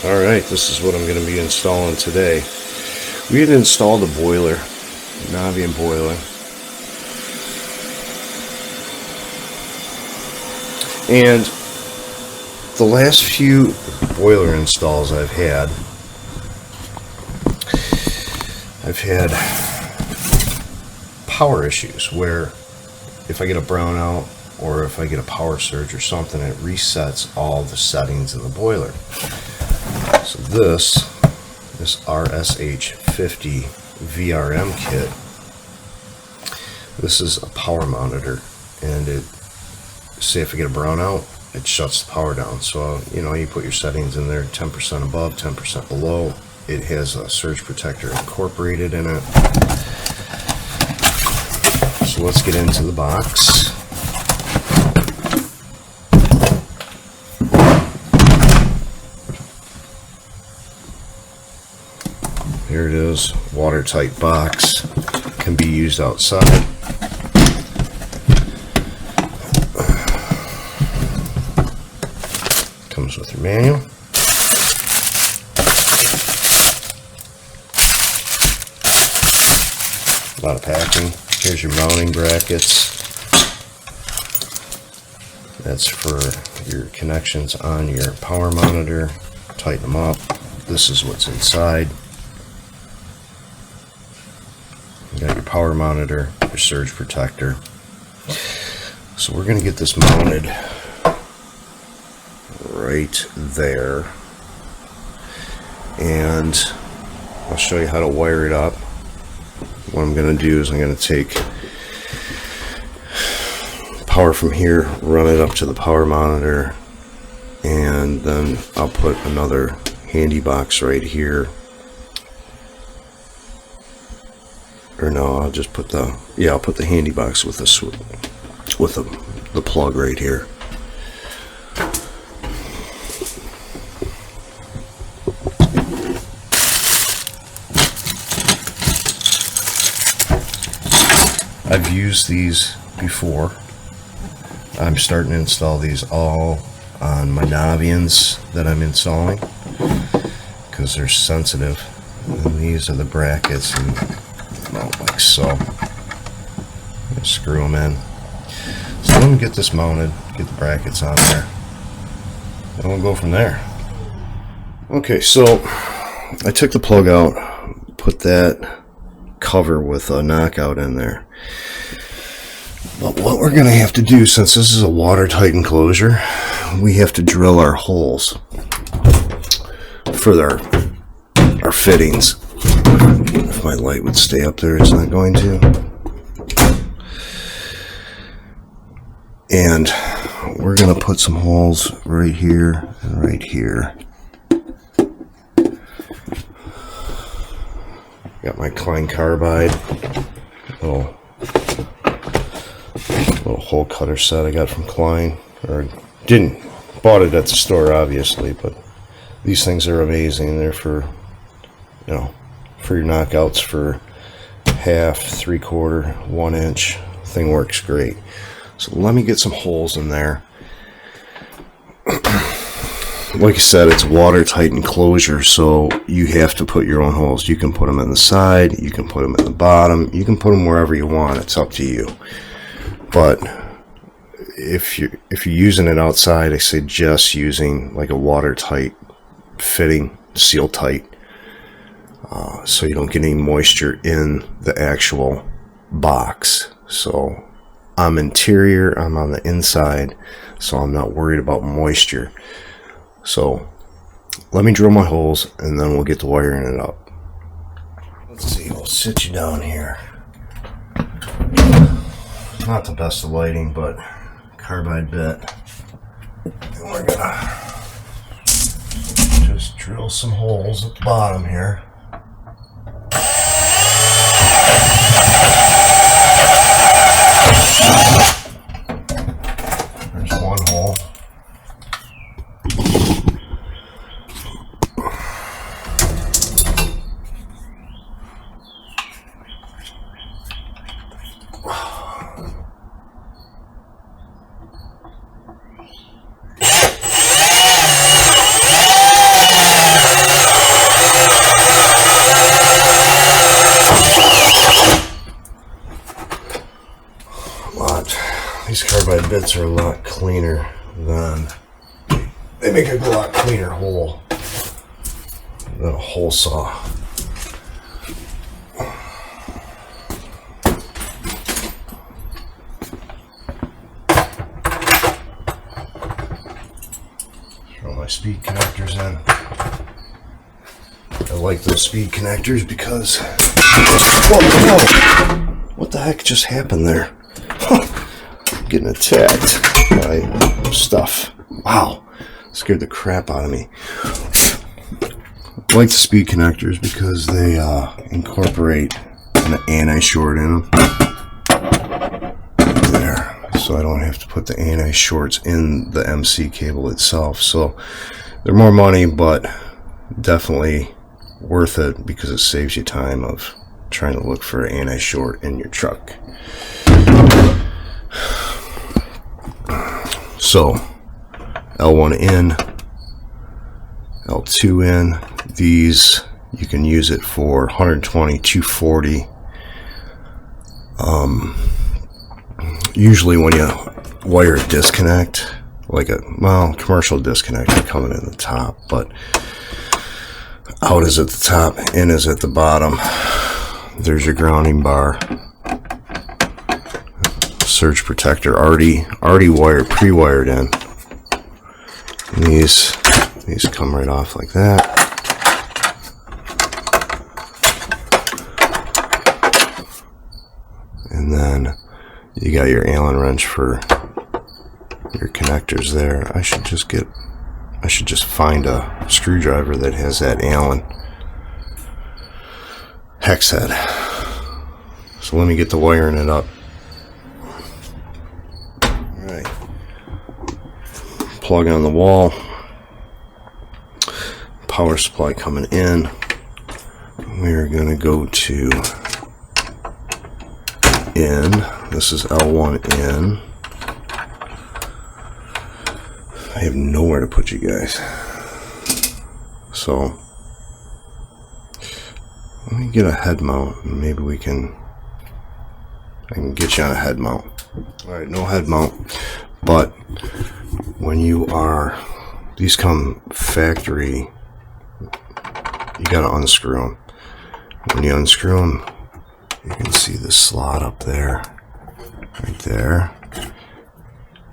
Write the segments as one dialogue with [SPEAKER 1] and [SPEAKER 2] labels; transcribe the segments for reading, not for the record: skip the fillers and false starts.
[SPEAKER 1] Alright, this is what I'm going to be installing today. We had installed a boiler, Navian boiler. And the last few boiler installs I've had power issues where if I get a brownout or if I get a power surge or something, it resets all the settings in the boiler. So this RSH-50 VRM kit, this is a power monitor, and it, say if I get a brownout, it shuts the power down. So you put your settings in there, 10% above, 10% below. It has a surge protector incorporated in it. So let's get into the box. Here it is, watertight box, can be used outside. Comes with your manual. A lot of packing. Here's your mounting brackets. That's for your connections on your power monitor. Tighten them up. This is what's inside. You got your power monitor, your surge protector. So we're going to get this mounted right there, and I'll show you how to wire it up. What I'm going to do is I'm going to take power from here, run it up to the power monitor, and then I'll put another handy box right here. Or no, I'll just put I'll put the handy box with the plug right here. I've used these before. I'm starting to install these all on my Navians that I'm installing because they're sensitive. And these are the brackets, and like so. Screw them in. So let me get this mounted, get the brackets on there, and we'll go from there. Okay, so I took the plug out, put that cover with a knockout in there. But what we're going to have to do, since this is a watertight enclosure, we have to drill our holes for our fittings. If my light would stay up there, it's not going to. And we're going to put some holes right here and right here. Got my Klein carbide, little hole cutter set I got from Klein, or bought it at the store obviously, but these things are amazing. They're for for your knockouts for half, 3/4, 1 inch. Thing works great. So let me get some holes in there. Like I said, it's watertight enclosure, so you have to put your own holes. You can put them in the side, you can put them in the bottom, you can put them wherever you want. It's up to you. But if you're using it outside, I suggest using like a watertight fitting, seal tight, so you don't get any moisture in the actual box. So I'm interior, I'm on the inside, so I'm not worried about moisture. So let me drill my holes and then we'll get to wiring it up. Let's see, we'll sit you down here. Not the best of lighting, but carbide bit. And we're gonna just drill some holes at the bottom here. There's one hole. bits are a lot cleaner than, they make a lot cleaner hole than a hole saw. Throw my speed connectors in. I like those speed connectors because, whoa, what the heck just happened there? Getting attacked by stuff. Wow, scared the crap out of me. I like the speed connectors because they incorporate an anti-short in them. There, so I don't have to put the anti-shorts in the MC cable itself. So they're more money, but definitely worth it because it saves you time of trying to look for an anti-short in your truck. So L1 in, L2 in. These you can use it for 120, 240. Usually when you wire a disconnect, like a commercial disconnect, you're coming in the top, but out is at the top, in is at the bottom. There's your grounding bar. Surge protector already wired, pre-wired in. And these come right off like that. And then you got your Allen wrench for your connectors there. I should just find a screwdriver that has that Allen hex head. So let me get the wiring it up. Alright. Plug on the wall. Power supply coming in. We're gonna go to in. This is L1 in. I have nowhere to put you guys. So let me get a head mount and maybe I can get you on a head mount. Alright, no head mount, but when you are, these come factory, you gotta unscrew them. When you unscrew them, you can see the slot up there, right there.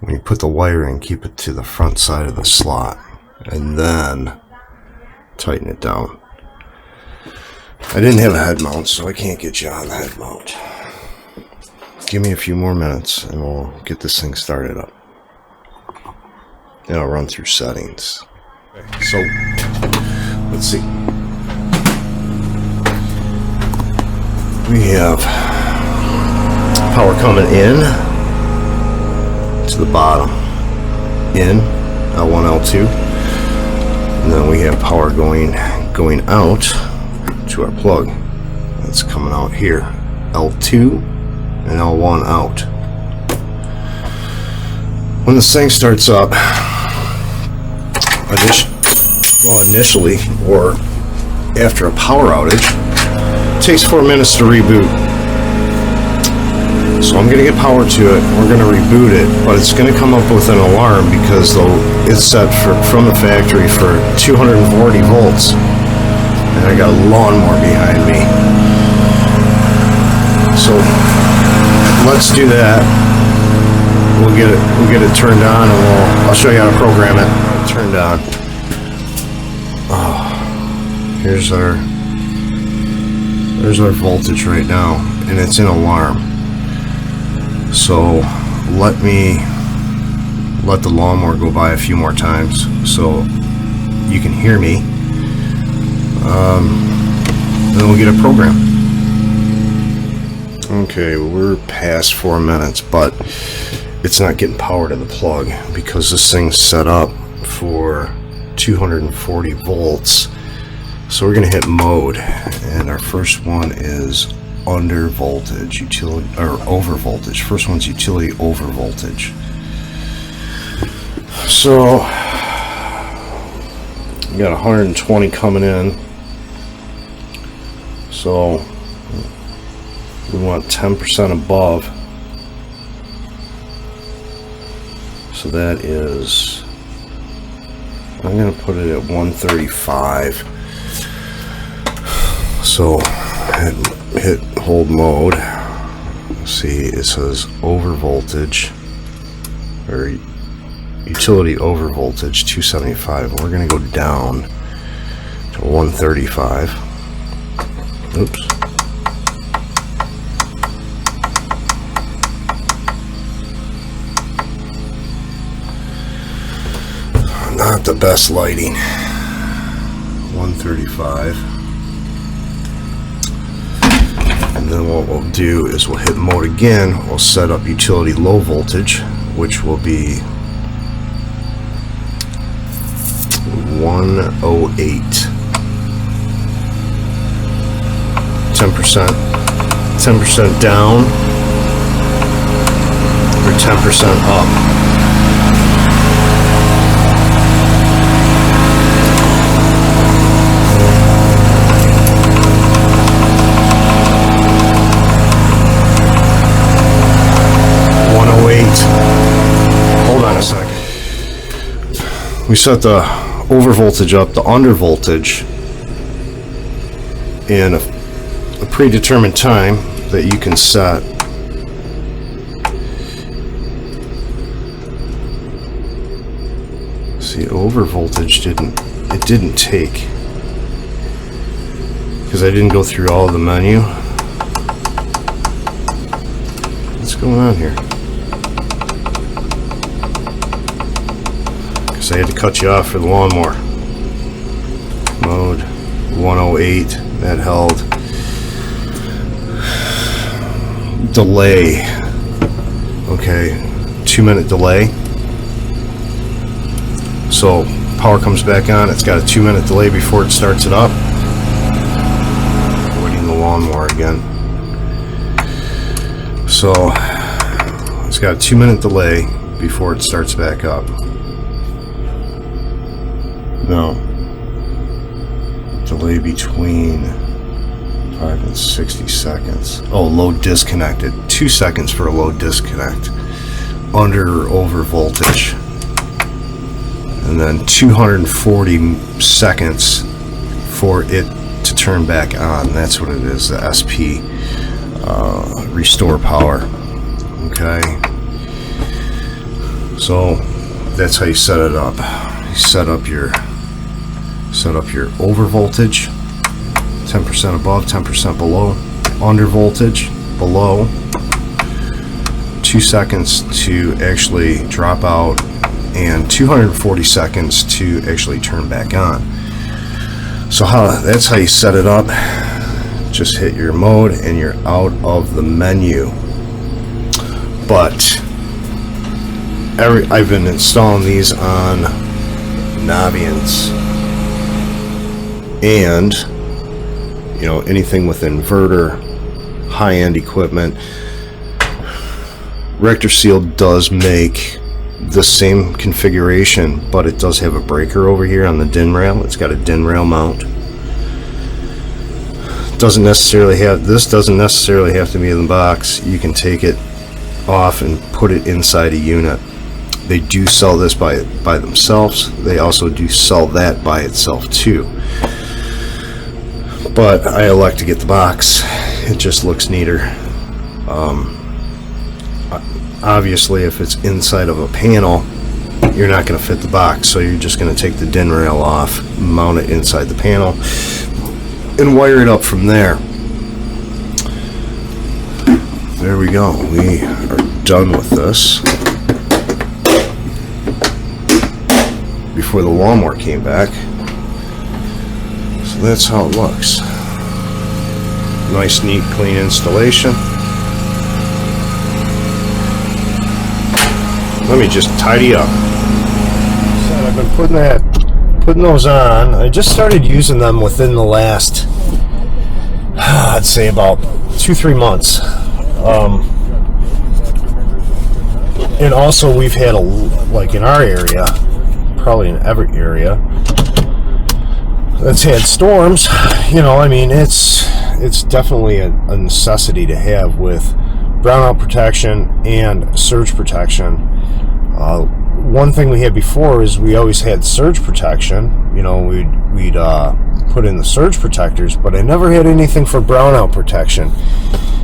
[SPEAKER 1] When you put the wire in, keep it to the front side of the slot and then tighten it down. I didn't have a head mount, so I can't get you on the head mount. Give me a few more minutes and we'll get this thing started up. And I'll run through settings. So, let's see. We have power coming in to the bottom, in L1, L2, and then we have power going out to our plug. That's coming out here, L2 and L1 out. When this thing starts up, initially or after a power outage, it takes 4 minutes to reboot. So I'm going to get power to it, we're going to reboot it, but it's going to come up with an alarm because it's set from the factory for 240 volts. And I got a lawnmower behind me. So let's do that. We'll get it turned on and I'll show you how to program it. Turned on. Oh, there's our voltage right now, and it's in alarm. So let the lawnmower go by a few more times so you can hear me. Then we'll get a program. Okay, we're past 4 minutes, but it's not getting power to the plug because this thing's set up for 240 volts. So we're going to hit mode, and our first one is under voltage, utility, or over voltage. First one's utility over voltage. So we got 120 coming in. So we want 10% above. So that is, I'm going to put it at 135. So hit hold mode. See, it says over voltage, or utility over voltage 275. We're going to go down to 135. Oops. Not the best lighting. 135. And then what we'll do is we'll hit mode again. We'll set up utility low voltage, which will be 108. 10% down, or 10% up. Hold on a second. We set the over voltage up, the under voltage, in a predetermined time that you can set. See, over voltage didn't take, because I didn't go through all of the menu. What's going on here? Because I had to cut you off for the lawnmower. Mode 108, that held. Delay, okay, 2-minute delay. So power comes back on, it's got a 2-minute delay before it starts it up. Avoiding the lawnmower again. So it's got a 2-minute delay before it starts back up. No, delay between 5 and 60 seconds. Oh, load disconnected. 2 seconds for a load disconnect. Under or over voltage. And then 240 seconds for it to turn back on. That's what it is, the SP restore power. Okay. So that's how you set it up. You set up your over voltage. 10% above, 10% below, under voltage, below, 2 seconds to actually drop out, and 240 seconds to actually turn back on. So that's how you set it up. Just hit your mode and you're out of the menu. But I've been installing these on Navians, and you know, anything with inverter, high-end equipment. RectorSeal does make the same configuration, but it does have a breaker over here on the DIN rail. It's got a DIN rail mount. Doesn't necessarily have, this doesn't necessarily have to be in the box. You can take it off and put it inside a unit. They do sell this by themselves. They also do sell that by itself too. But I elect to get the box. It just looks neater. Obviously, if it's inside of a panel, you're not going to fit the box, so you're just going to take the DIN rail off, mount it inside the panel, and wire it up from there. There we go. We are done with this. Before the lawnmower came back. So that's how it looks. Nice, neat, clean installation. Let me just tidy up. So I've been putting those on. I just started using them within the last, I'd say about 2-3 months. And also we've had like in our area, probably in every area that's had storms, you know, I mean, it's definitely a necessity to have with brownout protection and surge protection. one thing we had before is we always had surge protection. You know, we'd put in the surge protectors, but I never had anything for brownout protection.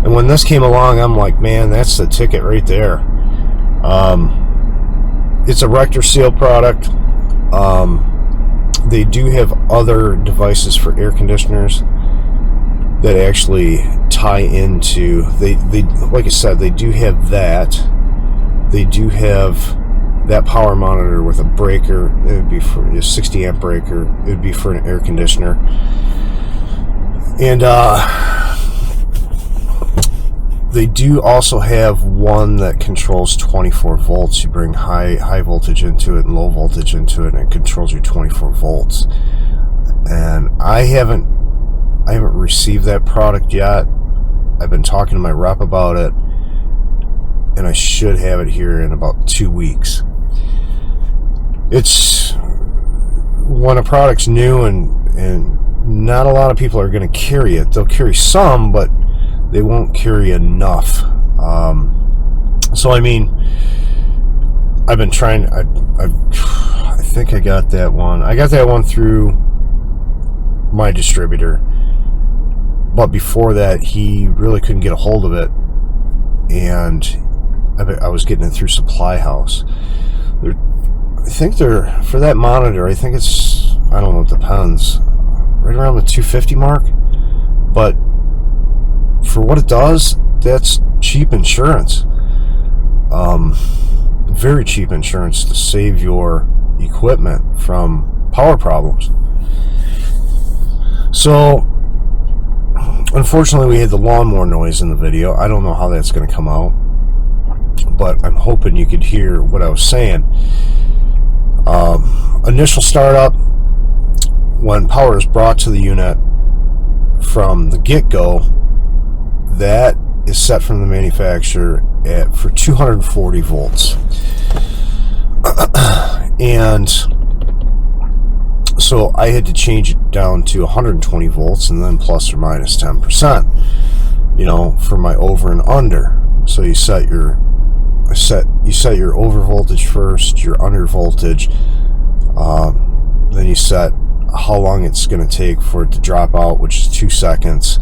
[SPEAKER 1] And when this came along, I'm like, man, that's the ticket right there. It's a RectorSeal product. They do have other devices for air conditioners that actually tie into, they like I said, they do have that. They do have that power monitor with a breaker. It would be for a 60 amp breaker. It would be for an air conditioner. And they do also have one that controls 24 volts. You bring high voltage into it and low voltage into it, and it controls your 24 volts. And I haven't received that product yet. I've been talking to my rep about it, and I should have it here in about 2 weeks. It's when a product's new and not a lot of people are going to carry it. They'll carry some, but they won't carry enough. So I mean, I've been trying. I think I got that one. I got that one through my distributor, but before that, he really couldn't get a hold of it, and I was getting it through Supply House. I think they're, for that monitor, I think it's, I don't know, it depends, right around the $250 mark. But for what it does, that's cheap insurance. Very cheap insurance to save your equipment from power problems. So, unfortunately, we had the lawnmower noise in the video. I don't know how that's going to come out, but I'm hoping you could hear what I was saying. Initial startup, when power is brought to the unit from the get-go, that is set from the manufacturer for 240 volts. And so I had to change it down to 120 volts and then plus or minus 10%, you know, for my over and under. So you set your over voltage first, your under voltage, then you set how long it's going to take for it to drop out, which is 2 seconds,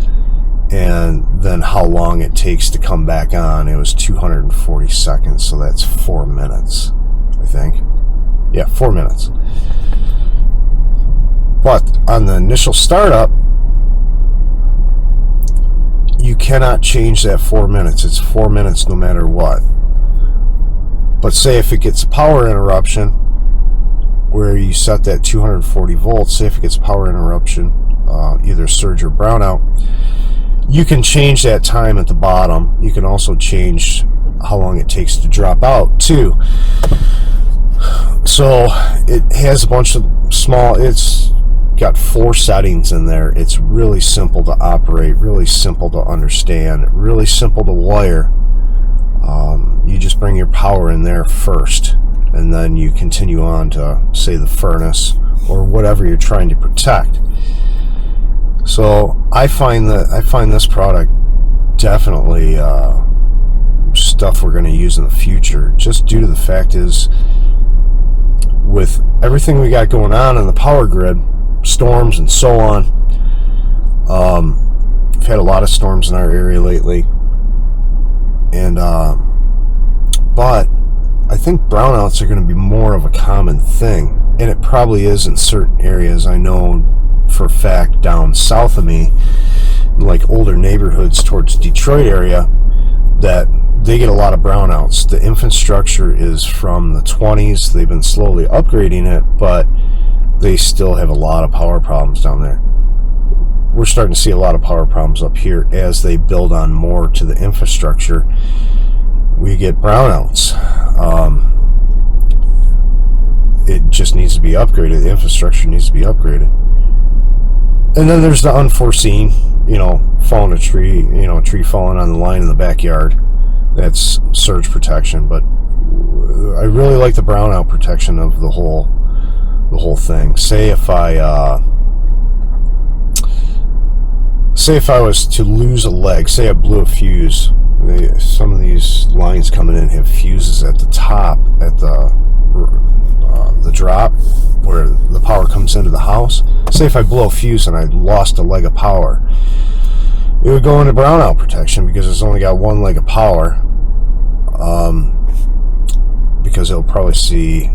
[SPEAKER 1] and then how long it takes to come back on. It was 240 seconds, so that's 4 minutes, I think. Yeah, 4 minutes. But on the initial startup, you cannot change that 4 minutes. It's 4 minutes no matter what. But say if it gets a power interruption, where you set that 240 volts, say if it gets a power interruption, either surge or brownout, you can change that time at the bottom. You can also change how long it takes to drop out too. So it has a bunch of small, it's got 4 settings in there. It's really simple to operate, really simple to understand, really simple to wire. You just bring your power in there first, and then you continue on to, say, the furnace or whatever you're trying to protect. So I find this product definitely stuff we're going to use in the future, just due to the fact is, with everything we got going on in the power grid, storms and so on, we've had a lot of storms in our area lately, and but I think brownouts are going to be more of a common thing, and it probably is in certain areas. I know for a fact down south of me, like older neighborhoods towards Detroit area, that they get a lot of brownouts. The infrastructure is from the 20s. They've been slowly upgrading it, but they still have a lot of power problems down there. We're starting to see a lot of power problems up here as they build on more to the infrastructure. We get brownouts. It just needs to be upgraded. The infrastructure needs to be upgraded. And then there's the unforeseen, you know, falling a tree, you know, a tree falling on the line in the backyard. That's surge protection. But I really like the brownout protection of the whole thing. Say if I was to lose a leg, say I blew a fuse. Some of these lines coming in have fuses at the top, at the
[SPEAKER 2] the drop where the power comes into the house. Say if I blow a fuse and I lost a leg of power, it would go into brownout protection because it's only got one leg of power, because it'll probably see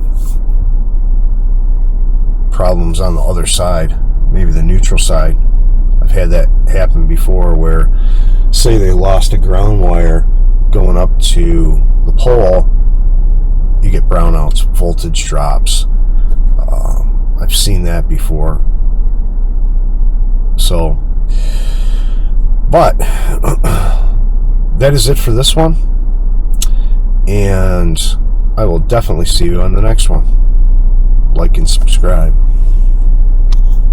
[SPEAKER 2] problems on the other side, maybe the neutral side. I've had that happen before where, say they lost a ground wire going up to the pole, you get brownouts, voltage drops. I've seen that before. So, but that is it for this one, and I will definitely see you on the next one. Like and subscribe.